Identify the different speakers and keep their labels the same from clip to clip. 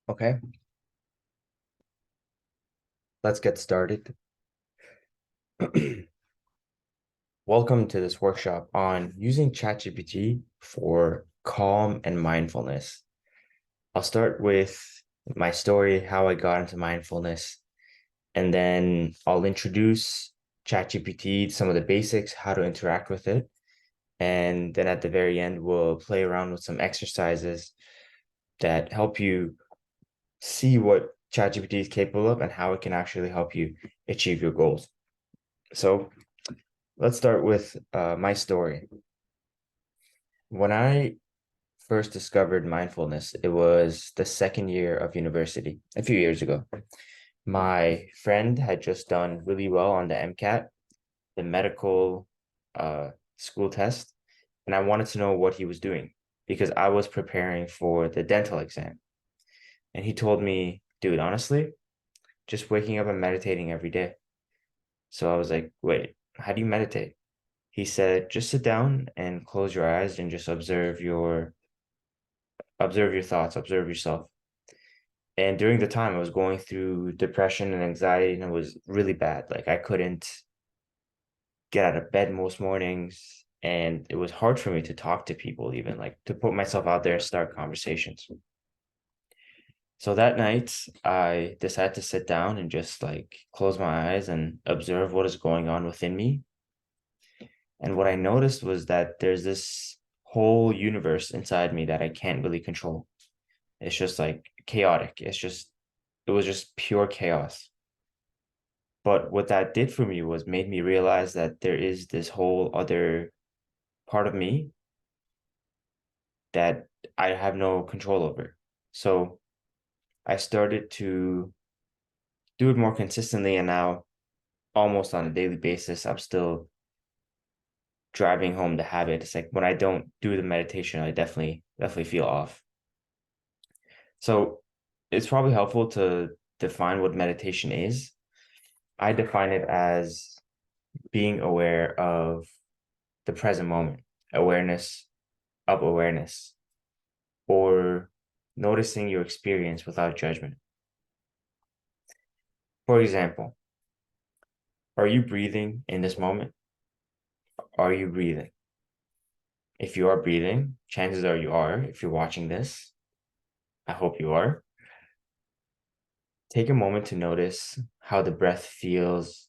Speaker 1: Okay, let's get started. Welcome to this workshop on using ChatGPT for calm and mindfulness. I'll start with my story, how I got into mindfulness, and then I'll introduce ChatGPT, some of the basics, how to interact with it. And then at the very end, we'll play around with some exercises that help you see what ChatGPT is capable of and how it can actually help you achieve your goals. So let's start with my story. When I first discovered mindfulness, it was the second year of university, a few years ago. My friend had just done really well on the MCAT, the medical school test, and I wanted to know what he was doing because I was preparing for the dental exam. And he told me, dude, honestly, just waking up and meditating every day. So I was like, wait, how do you meditate? He said, just sit down and close your eyes and just observe your thoughts, observe yourself. And during the time I was going through depression and anxiety and it was really bad. Like I couldn't get out of bed most mornings and it was hard for me to talk to people, even like to put myself out there and start conversations. So that night I decided to sit down and just like close my eyes and observe what is going on within me. And what I noticed was that there's this whole universe inside me that I can't really control. It's just like chaotic. It was just pure chaos. But what that did for me was made me realize that there is this whole other part of me that I have no control over. So I started to do it more consistently, and now almost on a daily basis, I'm still driving home the habit. It's like when I don't do the meditation, I definitely feel off. So it's probably helpful to define what meditation is. I define it as being aware of the present moment, awareness of awareness, or noticing your experience without judgment. For example, are you breathing in this moment? Are you breathing? If you are breathing, chances are you are. If you're watching this, I hope you are. Take a moment to notice how the breath feels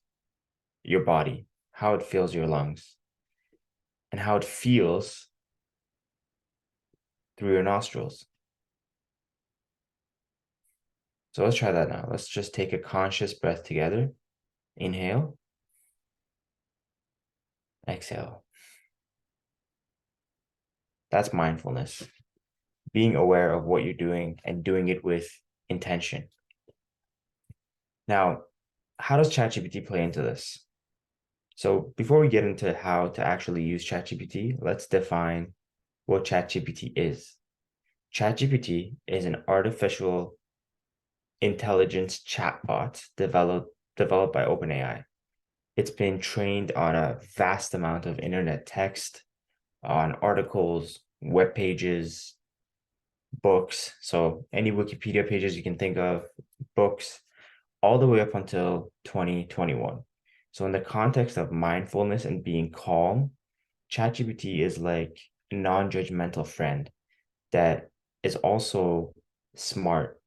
Speaker 1: your body, how it feels your lungs, and how it feels through your nostrils. So let's try that now. Let's just take a conscious breath together. Inhale, exhale. That's mindfulness. Being aware of what you're doing and doing it with intention. Now, how does ChatGPT play into this? So before we get into how to actually use ChatGPT, let's define what ChatGPT is. ChatGPT is an artificial intelligence chatbot developed by OpenAI. It's been trained on a vast amount of internet text, on articles, web pages, books. So any Wikipedia pages you can think of, books, all the way up until 2021. So in the context of mindfulness and being calm, ChatGPT is like a non-judgmental friend that is also smart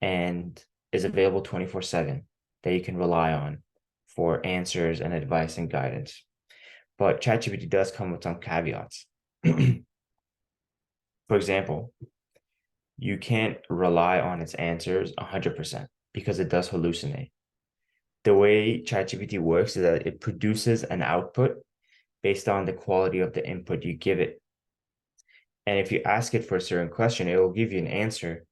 Speaker 1: and is available 24/7 that you can rely on for answers and advice and guidance. But ChatGPT does come with some caveats. For example, you can't rely on its answers 100% because it does hallucinate. The way ChatGPT works is that it produces an output based on the quality of the input you give it. And if you ask it for a certain question, it will give you an answer,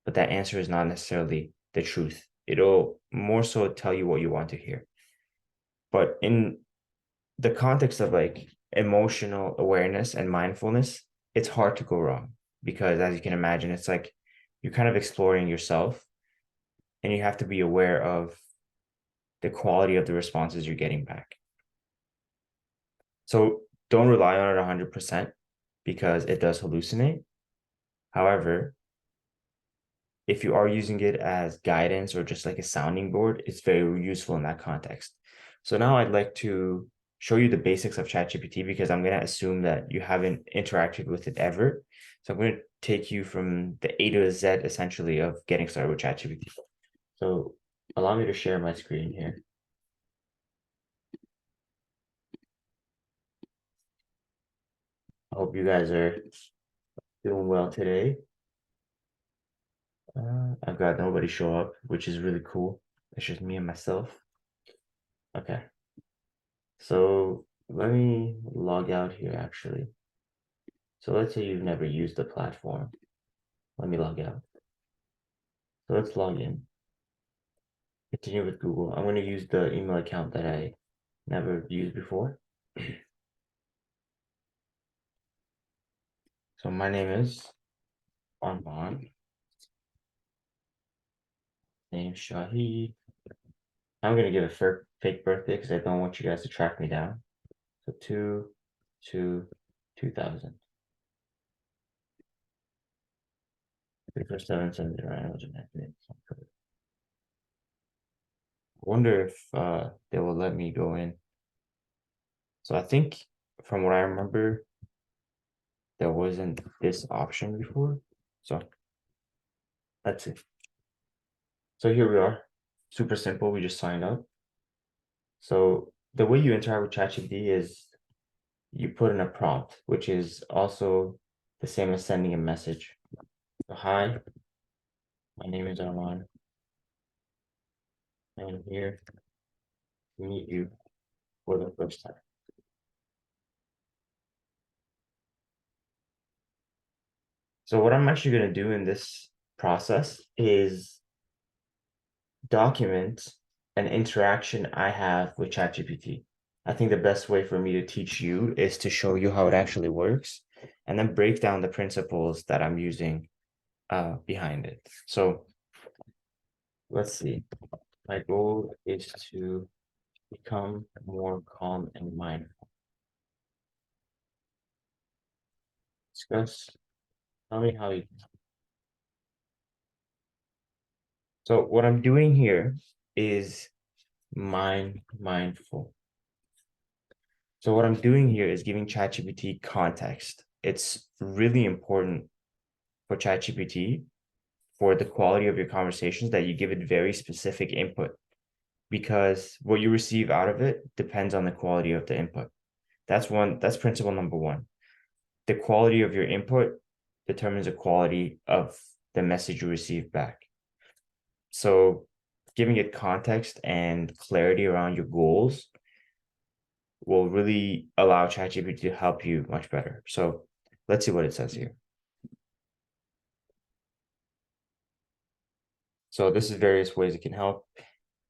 Speaker 1: but that answer is not necessarily the truth. It'll more so tell you what you want to hear. But in the context of like emotional awareness and mindfulness, it's hard to go wrong because as you can imagine, it's like you're kind of exploring yourself and you have to be aware of the quality of the responses you're getting back. So don't rely on it 100% because it does hallucinate. However, if you are using it as guidance or just like a sounding board, it's very useful in that context. So now I'd like to show you the basics of ChatGPT because I'm going to assume that you haven't interacted with it ever. So I'm going to take you from the A to Z essentially of getting started with ChatGPT. So allow me to share my screen here. I hope you guys are doing well today. I've got nobody show up, which is really cool. It's just me and myself. Okay. So let me log out here actually. So let's say you've never used the platform. Let me log out. So let's log in. Continue with Google. I'm going to use the email account that I never used before. So my name is Arman. Name Shahid. I'm going to give a fake birthday because I don't want you guys to track me down. So 2000. 34770. I wonder if they will let me go in. So I think from what I remember, there wasn't this option before. So let's see. So here we are. Super simple. We just signed up. So the way you interact with ChatGPT is you put in a prompt, which is also the same as sending a message. So, hi, my name is Arman. I am here to meet you for the first time. So what I'm actually going to do in this process is document an interaction I have with ChatGPT. I think the best way for me to teach you is to show you how it actually works and then break down the principles that I'm using behind it. So let's see. My goal is to become more calm and mindful. Discuss. Tell me how you. So what I'm doing here is mindful. So what I'm doing here is giving ChatGPT context. It's really important for ChatGPT for the quality of your conversations that you give it very specific input because what you receive out of it depends on the quality of the input. That's principle number one. The quality of your input determines the quality of the message you receive back. So giving it context and clarity around your goals will really allow ChatGPT to help you much better. So let's see what it says here. So this is various ways it can help.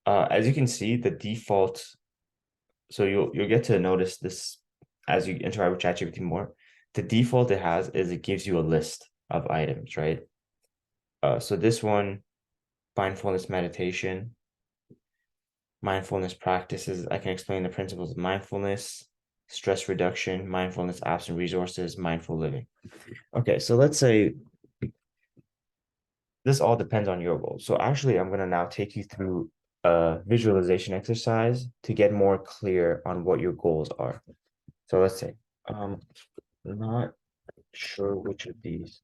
Speaker 1: As you can see, the default, so you'll get to notice this as you interact with ChatGPT more. The default it has is it gives you a list of items, right? So this one, mindfulness meditation, mindfulness practices. I can explain the principles of mindfulness, stress reduction, mindfulness apps and resources, mindful living. Okay, so let's say this all depends on your goals. So actually, I'm going to now take you through a visualization exercise to get more clear on what your goals are. So let's say, not sure which of these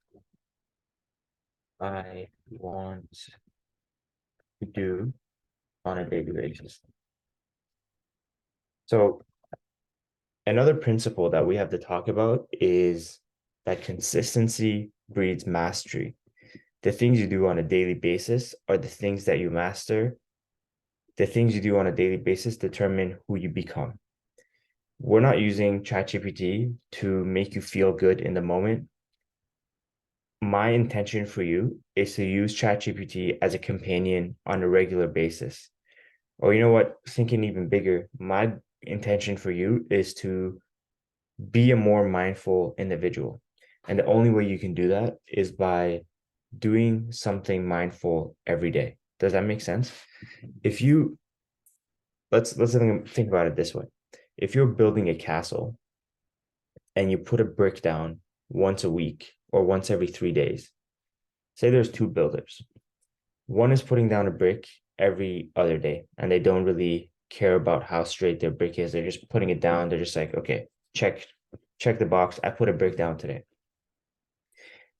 Speaker 1: I want to do on a daily basis. So another principle that we have to talk about is that consistency breeds mastery. The things you do on a daily basis are the things that you master. The things you do on a daily basis determine who you become. We're not using ChatGPT to make you feel good in the moment. My intention for you is to use ChatGPT as a companion on a regular basis. Or you know what, thinking even bigger, my intention for you is to be a more mindful individual. And the only way you can do that is by doing something mindful every day. Does that make sense? If you let's think about it this way. If you're building a castle and you put a brick down once a week or once every 3 days, say there's two builders. One is putting down a brick every other day, and they don't really care about how straight their brick is. They're just putting it down. They're just like, okay, check the box. I put a brick down today.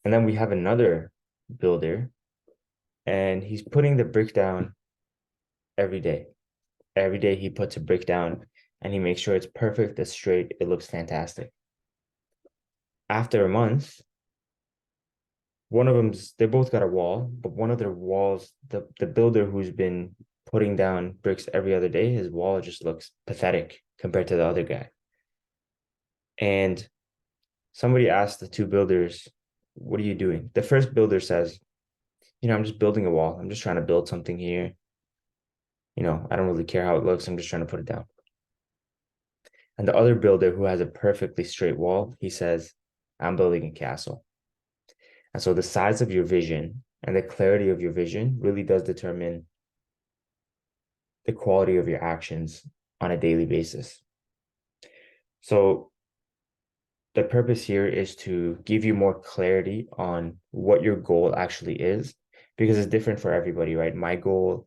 Speaker 1: And then we have another builder, and he's putting the brick down every day. Every day he puts a brick down and he makes sure it's perfect, it's straight, it looks fantastic. After a month, one of them's they both got a wall, but one of their walls, the builder who's been putting down bricks every other day, his wall just looks pathetic compared to the other guy. And somebody asked the two builders, "What are you doing?" The first builder says, I'm just building a wall. I'm just trying to build something here. I don't really care how it looks. I'm just trying to put it down. And the other builder who has a perfectly straight wall, he says, I'm building a castle. And so the size of your vision and the clarity of your vision really does determine the quality of your actions on a daily basis. So the purpose here is to give you more clarity on what your goal actually is, because it's different for everybody, right? My goal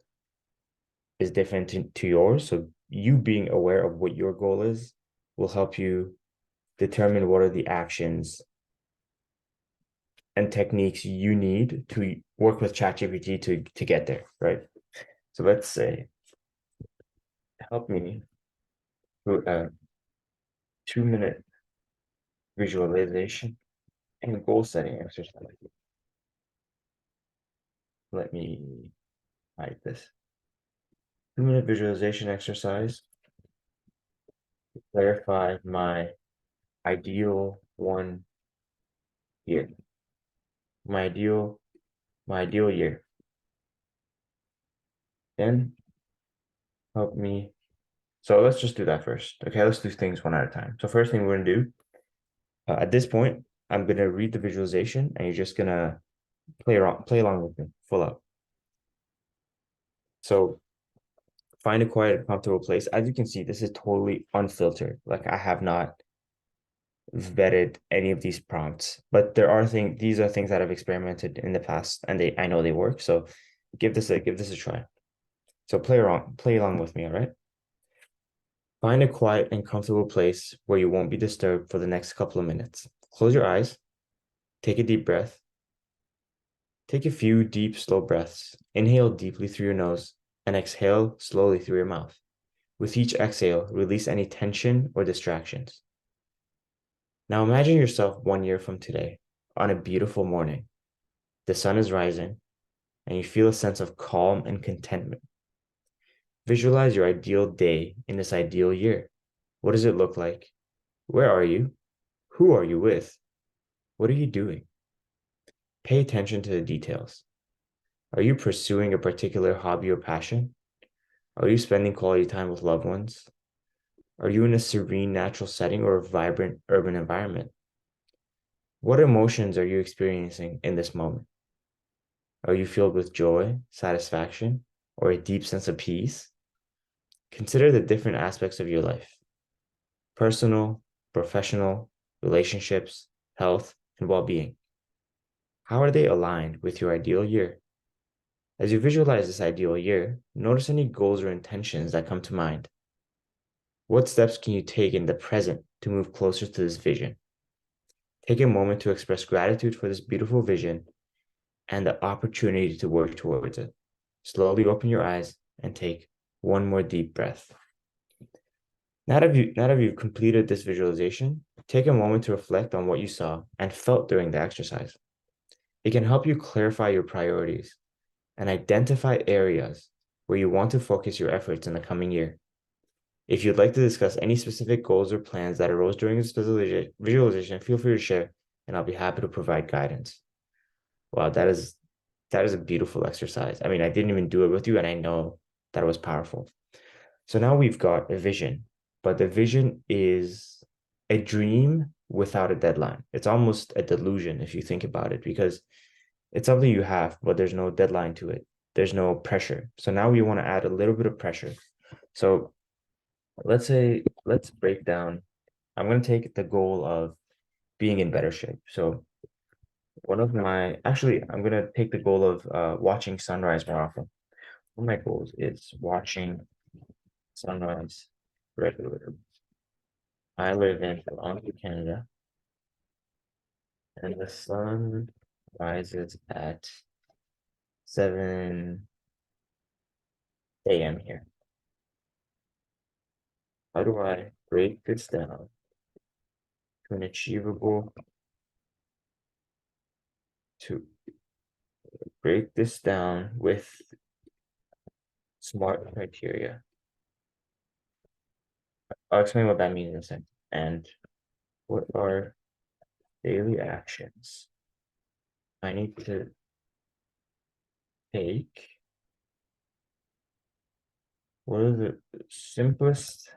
Speaker 1: is different to yours. So you being aware of what your goal is will help you determine what are the actions and techniques you need to work with ChatGPT to get there, right? So let's say, help me do a 2-minute visualization and goal setting exercise. Let me hide this. 2-minute visualization exercise to clarify my ideal 1 year. My ideal year. Then help me. So let's just do that first. Okay, let's do things one at a time. So first thing we're gonna do, at this point, I'm gonna read the visualization and you're just gonna play along with me, full out. So find a quiet and comfortable place. As you can see, this is totally unfiltered. Like I have not vetted any of these prompts, but these are things that I've experimented in the past and I know they work. So give this a try. So play along with me, all right? Find a quiet and comfortable place where you won't be disturbed for the next couple of minutes. Close your eyes, take a deep breath. Take a few deep, slow breaths. Inhale deeply through your nose and exhale slowly through your mouth. With each exhale, release any tension or distractions. Now imagine yourself 1 year from today on a beautiful morning. The sun is rising and you feel a sense of calm and contentment. Visualize your ideal day in this ideal year. What does it look like? Where are you? Who are you with? What are you doing? Pay attention to the details. Are you pursuing a particular hobby or passion? Are you spending quality time with loved ones? Are you in a serene natural setting or a vibrant urban environment? What emotions are you experiencing in this moment? Are you filled with joy, satisfaction, or a deep sense of peace? Consider the different aspects of your life: personal, professional, relationships, health, and well being. How are they aligned with your ideal year? As you visualize this ideal year, notice any goals or intentions that come to mind. What steps can you take in the present to move closer to this vision? Take a moment to express gratitude for this beautiful vision and the opportunity to work towards it. Slowly open your eyes and take one more deep breath. Now that you've completed this visualization, take a moment to reflect on what you saw and felt during the exercise. It can help you clarify your priorities and identify areas where you want to focus your efforts in the coming year. If you'd like to discuss any specific goals or plans that arose during this visualization, feel free to share, and I'll be happy to provide guidance. Wow, that is a beautiful exercise. I mean, I didn't even do it with you, and I know that it was powerful. So now we've got a vision, but the vision is a dream without a deadline. It's almost a delusion if you think about it, because it's something you have, but there's no deadline to it. There's no pressure. So now we want to add a little bit of pressure. So let's break down. I'm going to take the goal of being in better shape. So I'm gonna take the goal of watching sunrise more often. One of my goals is watching sunrise regularly. I live in Toronto, Canada, and the sun rises at 7 a.m. here. How do I break this down to an achievable to break this down with smart criteria? I'll explain what that means in a second. And what are daily actions I need to take? What are the simplest?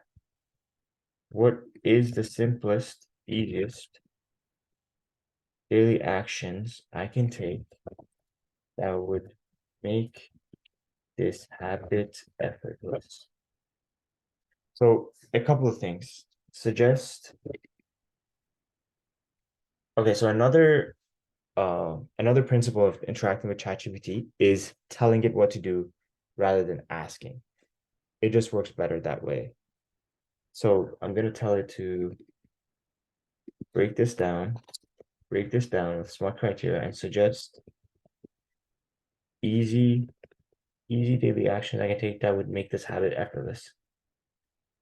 Speaker 1: What is the simplest, easiest daily actions I can take that would make this habit effortless? So a couple of things. Suggest. Okay, so another principle of interacting with ChatGPT is telling it what to do rather than asking. It just works better that way. So I'm gonna tell it to break this down, with smart criteria, and suggest easy, easy daily actions I can take that would make this habit effortless.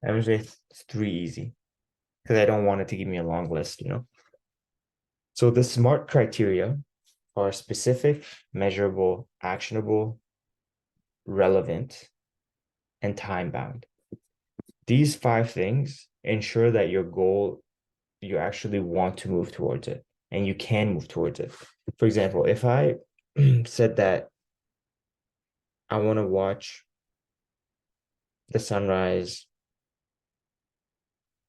Speaker 1: I would say it's three easy because I don't want it to give me a long list. So the smart criteria are specific, measurable, actionable, relevant, and time bound. These five things ensure that your goal, you actually want to move towards it and you can move towards it. For example, if I said that I want to watch the sunrise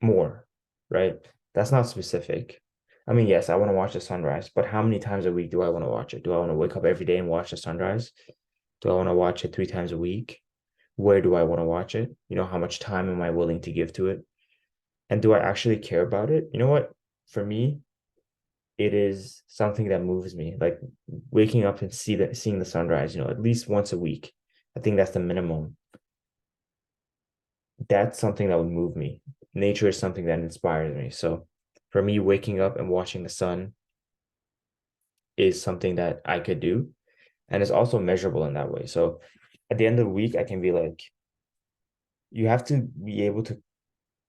Speaker 1: more, right? That's not specific. I mean, yes, I want to watch the sunrise, but how many times a week do I want to watch it? Do I want to wake up every day and watch the sunrise? Do I want to watch it 3 times a week? Where do I want to watch it? How much time am I willing to give to it? And do I actually care about it? You know what? For me, it is something that moves me. Like waking up and seeing the sunrise, at least once a week. I think that's the minimum. That's something that would move me. Nature is something that inspires me. So for me, waking up and watching the sun is something that I could do. And it's also measurable in that way. So at the end of the week, I can be like, you have to be able to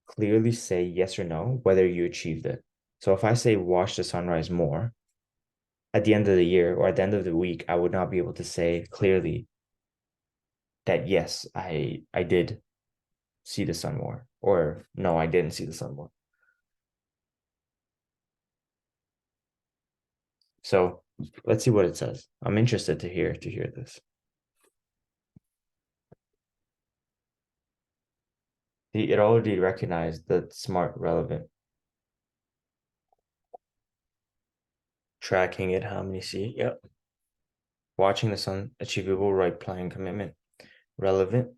Speaker 1: clearly say yes or no whether you achieved it. So if I say watch the sunrise more, at the end of the year or at the end of the week, I would not be able to say clearly that yes, I did see the sun more, or no, I didn't see the sun more. So let's see what it says. I'm interested to hear this. It already recognized the smart, relevant, tracking it, how many see. Yep. Watching the sun, achievable, right plan, commitment, relevant.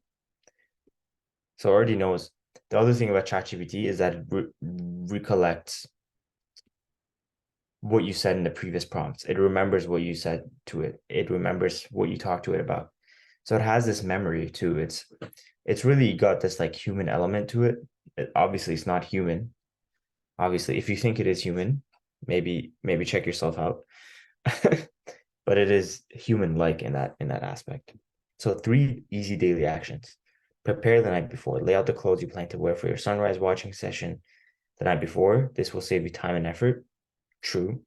Speaker 1: So already knows. The other thing about ChatGPT is that it recollects what you said in the previous prompts. It remembers what you said to it. It remembers what you talked to it about. So it has this memory too. It's really got this like human element to it. Obviously, it's not human. Obviously, if you think it is human, maybe check yourself out. But it is human-like in that aspect. So 3 easy daily actions. Prepare the night before. Lay out the clothes you plan to wear for your sunrise watching session the night before. This will save you time and effort. True.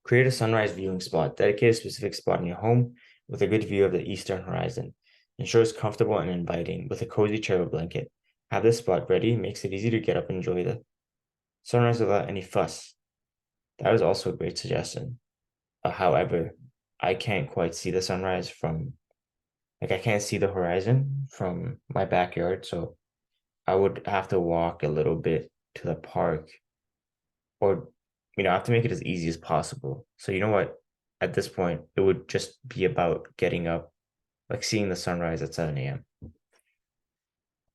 Speaker 1: Create a sunrise viewing spot. Dedicate a specific spot in your home with a good view of the eastern horizon. Ensure it's comfortable and inviting with a cozy chair or blanket. Have this spot ready makes it easy to get up and enjoy the sunrise without any fuss. That was also a great suggestion. However, I can't quite see the sunrise I can't see the horizon from my backyard, so I would have to walk a little bit to the park or I have to make it as easy as possible. So you know what? At this point, it would just be about getting up, like seeing the sunrise at 7 a.m.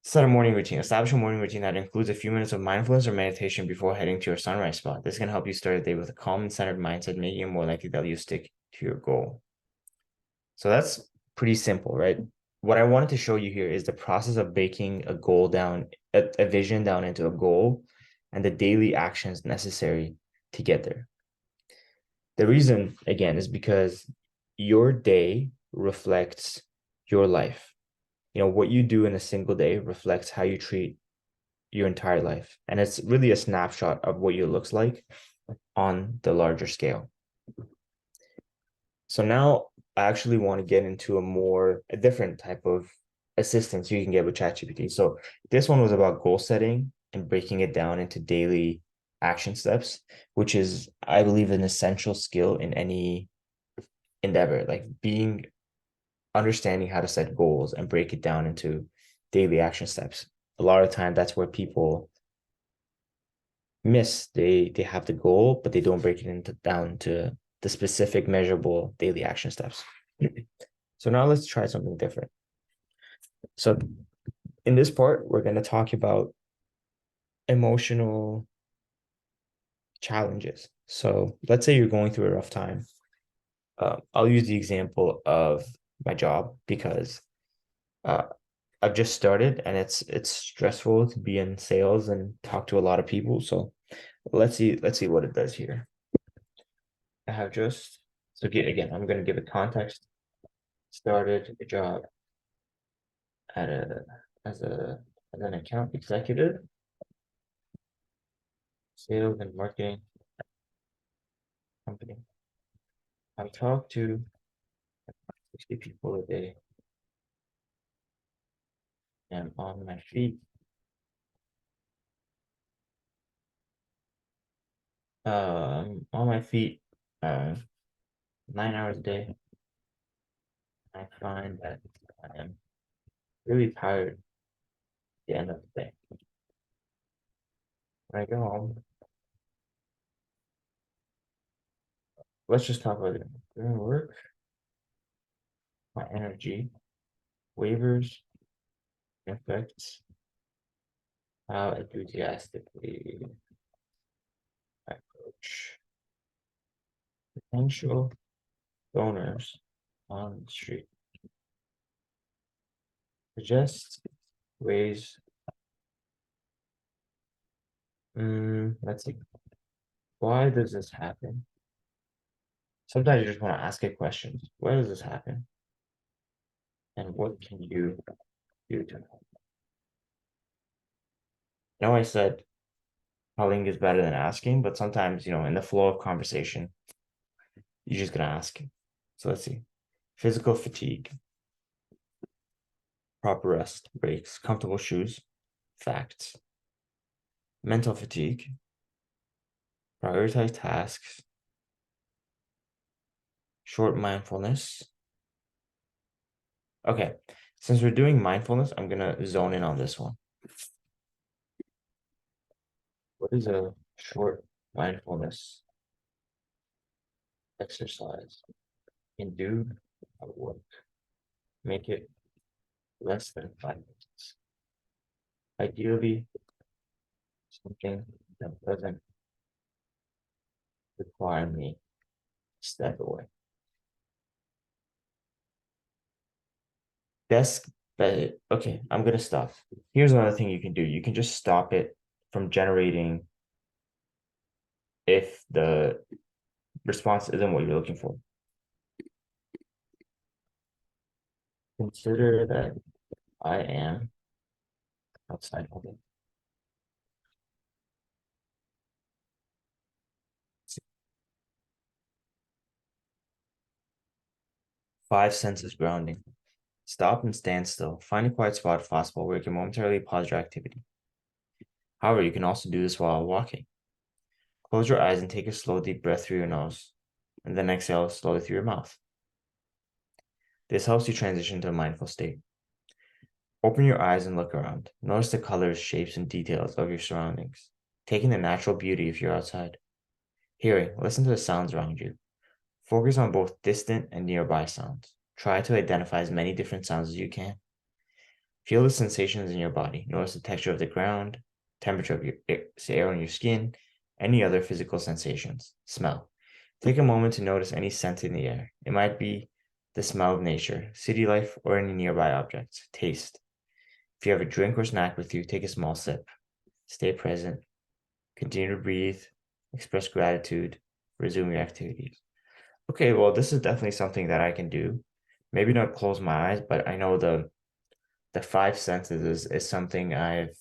Speaker 1: Set a morning routine. Establish a morning routine that includes a few minutes of mindfulness or meditation before heading to your sunrise spot. This can help you start the day with a calm and centered mindset, making it more likely that you stick to your goal. So that's pretty simple, right? What I wanted to show you here is the process of breaking a goal down, a vision down into a goal, and the daily actions necessary to get there. The reason, again, is because your day reflects your life. What you do in a single day reflects how you treat your entire life. And it's really a snapshot of what it looks like on the larger scale. So now I actually want to get into a different type of assistance you can get with ChatGPT. So this one was about goal setting and breaking it down into daily action steps, which is, I believe, an essential skill in any endeavor, like understanding how to set goals and break it down into daily action steps. A lot of time that's where people miss. They have the goal, but they don't break it down to the specific measurable daily action steps. So now let's try something different. So in this part, we're going to talk about emotional challenges. So let's say you're going through a rough time. I'll use the example of my job because uh, I've just started and it's stressful to be in sales and talk to a lot of people. So let's see what it does here. I have just so again, I'm going to give it context. Started a job at a as a as an account executive, sales and marketing company. I talk to 60 people a day. I'm on my feet. I'm on my feet 9 hours a day. I find that I am really tired at the end of the day. When I go home, let's just talk about it. During work, my energy wavers, affects how enthusiastically I approach potential donors on the street. Suggest ways. Let's see. Why does this happen? Sometimes you just want to ask it questions. Why does this happen? And what can you do to help? I said telling is better than asking, but sometimes, in the flow of conversation, you're just gonna ask. So let's see. Physical fatigue, proper rest, breaks, comfortable shoes, facts. Mental fatigue, prioritize tasks, short mindfulness. Okay, since we're doing mindfulness, I'm gonna zone in on this one. What is a short mindfulness exercise can do at work? Make it less than 5 minutes. Ideally, something that doesn't require me to step away. Desk, okay, I'm gonna stop. Here's another thing you can do. You can just stop it from generating if the response isn't what you're looking for. Consider that I am outside of it. Five senses grounding. Stop and stand still. Find a quiet spot if possible where you can momentarily pause your activity. However, you can also do this while walking. Close your eyes and take a slow, deep breath through your nose, and then exhale slowly through your mouth. This helps you transition to a mindful state. Open your eyes and look around. Notice the colors, shapes, and details of your surroundings. Take in the natural beauty if you're outside. Hearing, listen to the sounds around you. Focus on both distant and nearby sounds. Try to identify as many different sounds as you can. Feel the sensations in your body. Notice the texture of the ground, temperature of your air on your skin, any other physical sensations. Smell. Take a moment to notice any scent in the air. It might be the smell of nature, city life, or any nearby objects. Taste. If you have a drink or snack with you, take a small sip. Stay present. Continue to breathe. Express gratitude. Resume your activities. Okay, well, this is definitely something that I can do. Maybe not close my eyes, but I know the five senses is something I've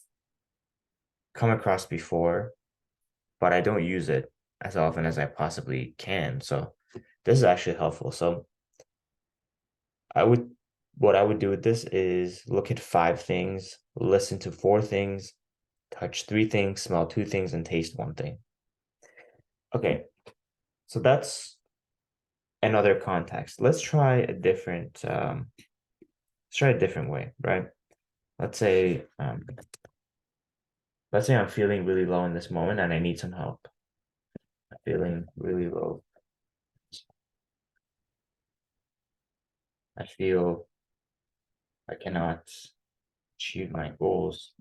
Speaker 1: come across before, but I don't use it as often as I possibly can. So this is actually helpful. So I would what I would do with this is look at five things, listen to four things, touch three things, smell two things, and taste one thing. Okay, so that's another context. Let's try a different way, right? Let's say let's say I'm feeling really low in this moment and I need some help. I'm feeling really low. I feel I cannot achieve my goals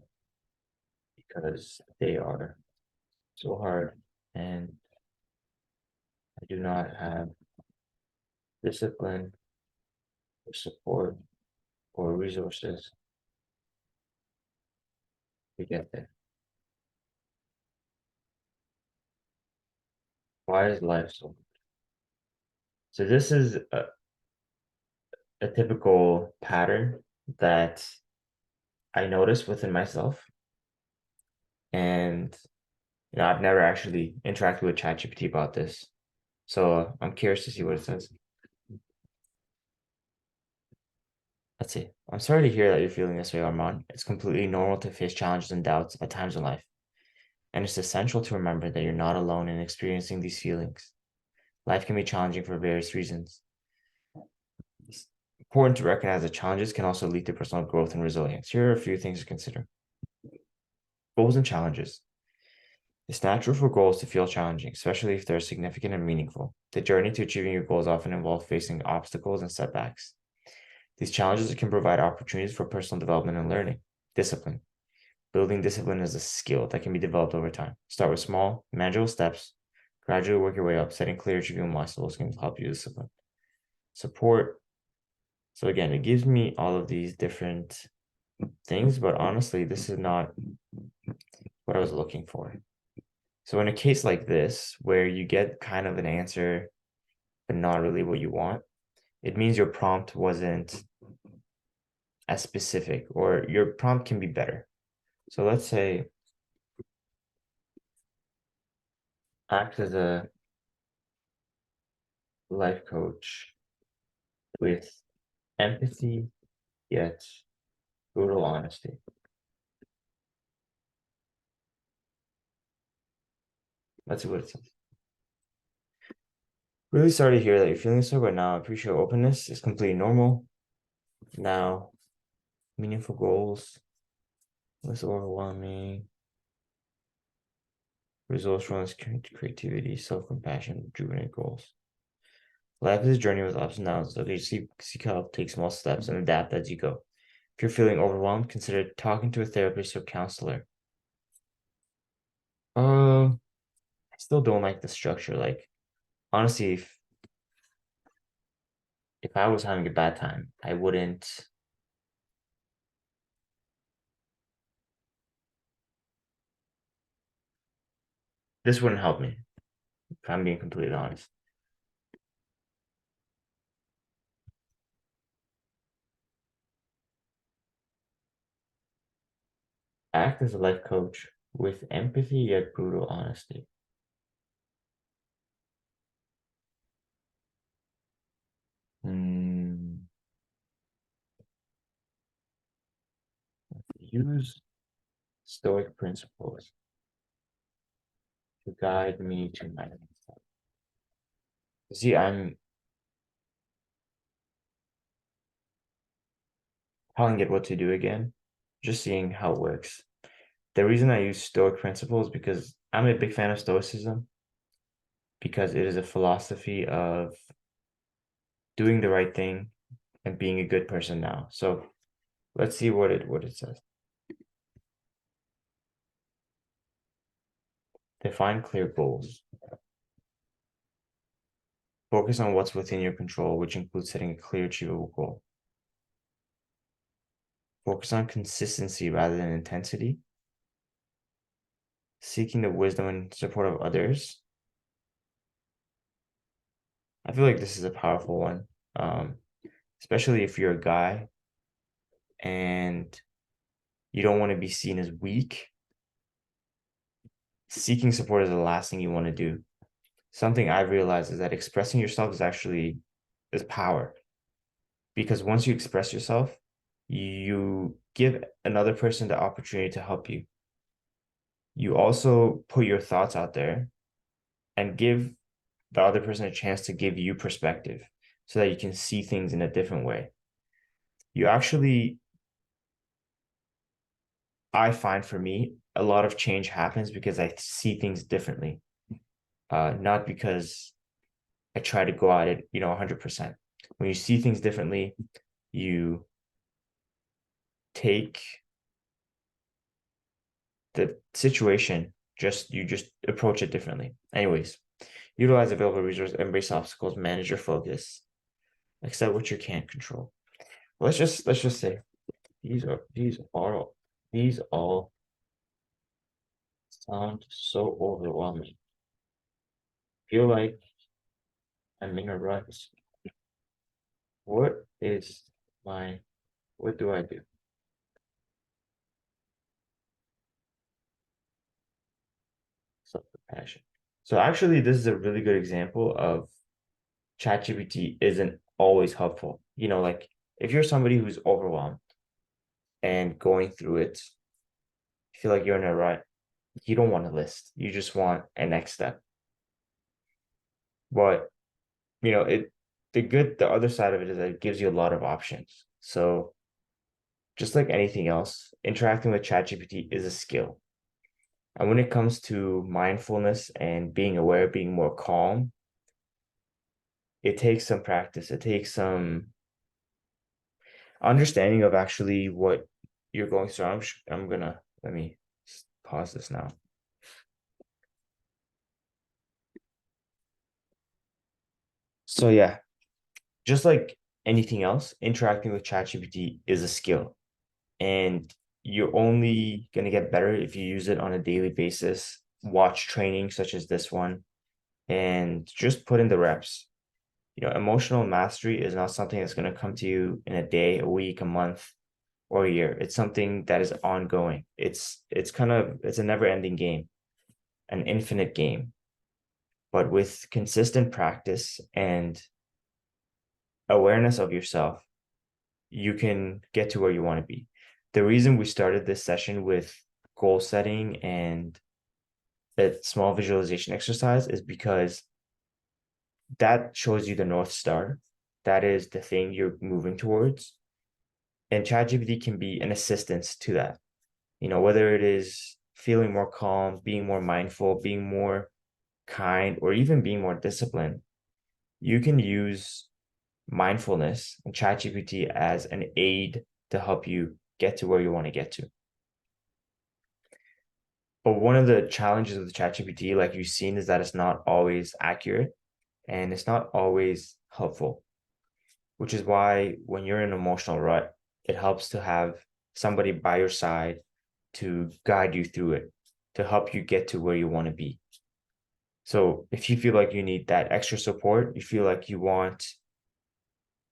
Speaker 1: because they are so hard and I do not have discipline or support or resources to get there. Why is life so hard? So this is a typical pattern that I notice within myself. And I've never actually interacted with ChatGPT about this. So I'm curious to see what it says. Let's see. I'm sorry to hear that you're feeling this way, Armand. It's completely normal to face challenges and doubts at times in life. And it's essential to remember that you're not alone in experiencing these feelings. Life can be challenging for various reasons. It's important to recognize that challenges can also lead to personal growth and resilience. Here are a few things to consider. Goals and challenges. It's natural for goals to feel challenging, especially if they're significant and meaningful. The journey to achieving your goals often involves facing obstacles and setbacks. These challenges can provide opportunities for personal development and learning. Discipline. Building discipline is a skill that can be developed over time. Start with small, manageable steps. Gradually work your way up. Setting clear, achievable milestones can help you discipline. Support. So again, it gives me all of these different things, but honestly, this is not what I was looking for. So in a case like this, where you get kind of an answer, but not really what you want, it means your prompt wasn't as specific, or your prompt can be better. So let's say act as a life coach with empathy yet brutal honesty. Let's see what it says. Really sorry to hear that you're feeling so, but now I appreciate your openness. It's completely normal. Now, meaningful goals, less overwhelming, resourcefulness, creativity, self-compassion, rejuvenate goals. Life is a journey with ups and downs, so you seek help, take small steps, and adapt as you go. If you're feeling overwhelmed, consider talking to a therapist or counselor. I still don't like the structure. Like, honestly, if I was having a bad time, I wouldn't. This wouldn't help me, if I'm being completely honest. Act as a life coach with empathy yet brutal honesty. Hmm. Use Stoic principles to guide me to my next step. See, I'm telling it what to do again, just seeing how it works. The reason I use Stoic principles because I'm a big fan of Stoicism because it is a philosophy of doing the right thing and being a good person now. So Let's see what it says. Define clear goals. Focus on what's within your control, which includes setting a clear, achievable goal. Focus on consistency rather than intensity. Seeking the wisdom and support of others. I feel like this is a powerful one, um, especially if you're a guy and you don't want to be seen as weak. Seeking support is the last thing you want to do. Something I've realized is that expressing yourself is power, because once you express yourself, you give another person the opportunity to help you. You also put your thoughts out there and give the other person a chance to give you perspective so that you can see things in a different way. You actually, I find for me, a lot of change happens because I see things differently, not because I try to go at it, 100%. When you see things differently, you take the situation, you just approach it differently. Anyways, utilize available resources, embrace obstacles, manage your focus, accept what you can't control. Let's just say these all sound so overwhelming. Feel like I'm in a rut. What is my what do I do? Self-compassion. So actually, this is a really good example of ChatGPT isn't always helpful. Like if you're somebody who's overwhelmed and going through it, feel like you're in a rut, you don't want a list. You just want a next step. But the other side of it is that it gives you a lot of options. So just like anything else, interacting with ChatGPT is a skill. And when it comes to mindfulness and being aware, being more calm, it takes some practice. It takes some understanding of actually what you're going through. I'm gonna let me pause this now. So yeah, just like anything else, interacting with ChatGPT is a skill, and you're only gonna get better if you use it on a daily basis. Watch training such as this one, and just put in the reps. Emotional mastery is not something that's going to come to you in a day, a week, a month, or a year. It's something that is ongoing. It's a never-ending game, an infinite game. But with consistent practice and awareness of yourself, you can get to where you want to be. The reason we started this session with goal setting and a small visualization exercise is because that shows you the North Star. That is the thing you're moving towards. And ChatGPT can be an assistance to that. Whether it is feeling more calm, being more mindful, being more kind, or even being more disciplined, you can use mindfulness and ChatGPT as an aid to help you get to where you want to get to. But one of the challenges with ChatGPT, like you've seen, is that it's not always accurate and it's not always helpful, which is why when you're in an emotional rut, it helps to have somebody by your side to guide you through it, to help you get to where you want to be. So if you feel like you need that extra support, you feel like you want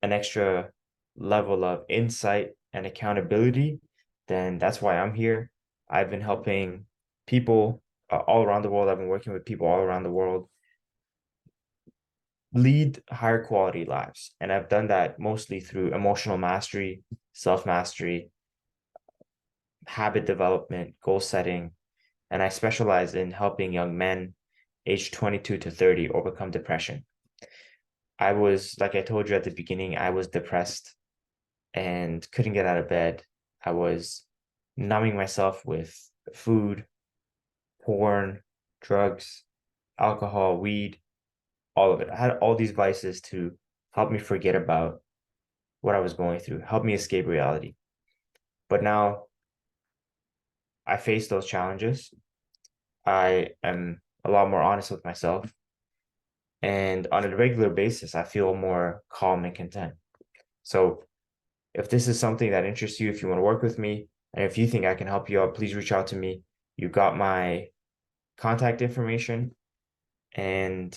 Speaker 1: an extra level of insight and accountability, then that's why I'm here. I've been helping people all around the world. I've been working with people all around the world lead higher quality lives. And I've done that mostly through emotional mastery, self mastery, habit development, goal setting. And I specialize in helping young men aged 22 to 30 overcome depression. Like I told you at the beginning, I was depressed and couldn't get out of bed. I was numbing myself with food, porn, drugs, alcohol, weed, all of it. I had all these vices to help me forget about what I was going through, help me escape reality. But now I face those challenges. I am a lot more honest with myself. And on a regular basis, I feel more calm and content. So if this is something that interests you, if you want to work with me, and if you think I can help you out, please reach out to me. You got my contact information, and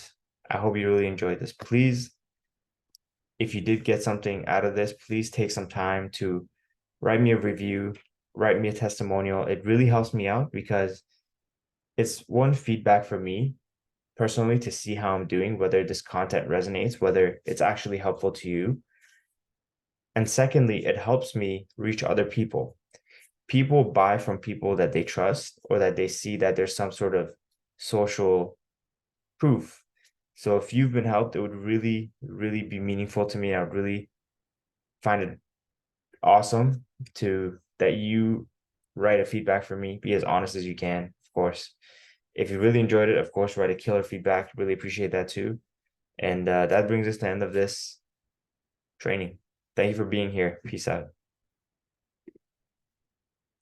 Speaker 1: I hope you really enjoyed this. Please, if you did get something out of this, please take some time to write me a review, write me a testimonial. It really helps me out because it's one feedback for me personally to see how I'm doing, whether this content resonates, whether it's actually helpful to you. And secondly, it helps me reach other people. People buy from people that they trust or that they see that there's some sort of social proof. So if you've been helped, it would really, really be meaningful to me. I would really find it awesome to that you write a feedback for me. Be as honest as you can, of course. If you really enjoyed it, of course, write a killer feedback. Really appreciate that too. And that brings us to the end of this training. Thank you for being here. Peace out.